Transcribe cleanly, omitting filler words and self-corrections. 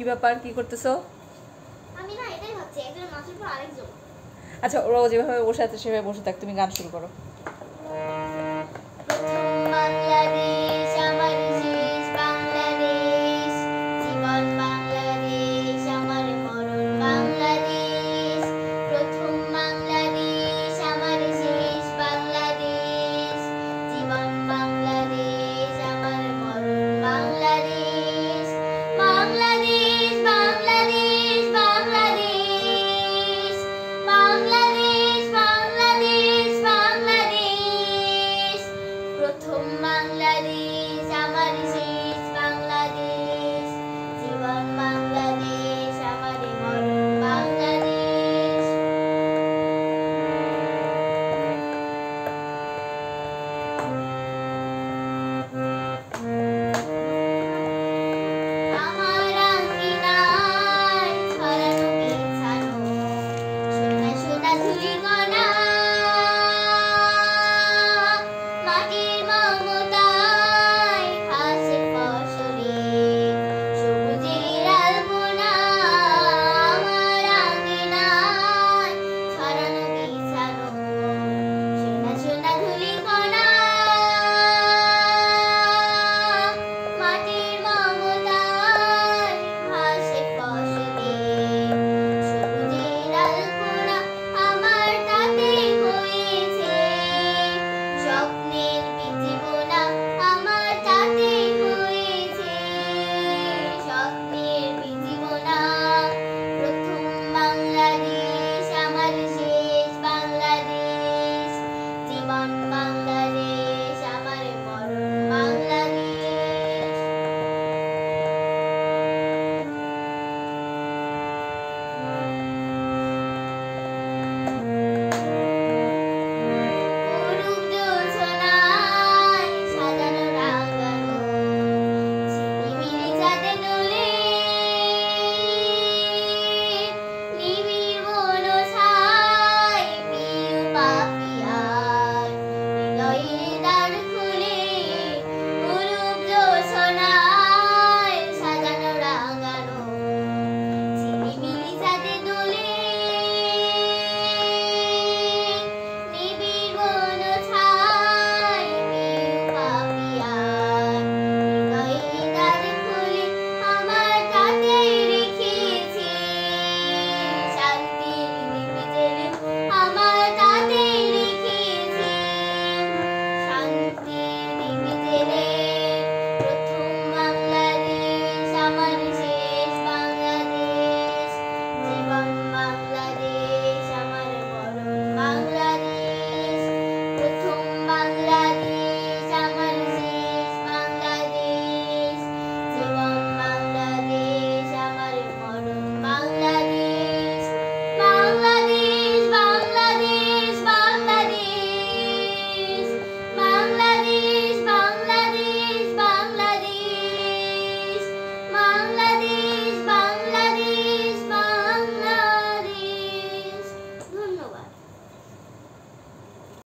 কি ব্যাপার, কি করতেছো? আমি না এটাই ভাবছি, একজন মাছের পর আরেকজন। আচ্ছা, ওরা যেভাবে বসে আছে সেভাবে বসে থাক, তুমি গান শুরু করো। প্রথম বাংলাদেশ আমার শেষ বাংলাদেশ, জীবন বাংলাদেশ আমার মরণ বাংলাদেশ। প্রথম বাংলাদেশ আমার শেষ বাংলাদেশ, জীবন বাংলাদেশ আমার মরণ বাংলাদেশ। বাংলাদেশ বাংলাদেশ বাংলাদেশ, বাংলাদেশ বাংলাদেশ বাংলাদেশ। প্রথম বাংলাদেশ আমার শেষ বাংলাদেশ, জীবন বাংলাদেশ আমার মরণ বাংলাদেশ। আমার আঙ্গিনায় ছড়ানো বিছানো সোনা সোনা ধূলিকণা, মাটির মমতায় ঘাসে ফসলে সবুজের আলপনা। আমার আঙ্গিনায় ছড়ানো বিছানো সোনা সোনা ধূলিকণা, মাটির মমতায় ঘাসে ফসলে সবুজের আলপনা। আমার তাতে হয়েছে স্বপ্নের বিজীবনা, আমার তাতে হয়েছে স্বপ্নের বিজীবনা। প্রথম বাংলাদেশ আমার শেষ বাংলাদেশ, জীবন বাংলাদেশ আমার মরণ বাংলাদেশ। অরূপ জ্যোৎস্নায় সাজানো রাঙানো ঝিলিমিলি চাঁদে দোলে, নিবিড় বনছায় পিউ পাপিয়ায় হৃদয়ের দ্বার খুলে। অরূপ জ্যোৎস্নায় সাজানো রাঙানো ঝিলিমিলি চাঁদে দোলে, নিবিড় বনছায় পিউ পাপিয়ায় হৃদয়ের দ্বার খুলে। আমার তাতে রেখেছি শান্তির দীপ জ্বেলে, আমার তাতে রেখেছি শান্তির দীপ জ্বেলে। প্রথম বাংলাদেশ আমার শেষ বাংলাদেশ, জীবন বাংলাদেশ আমার মরণ বাংলাদেশ। প্রথম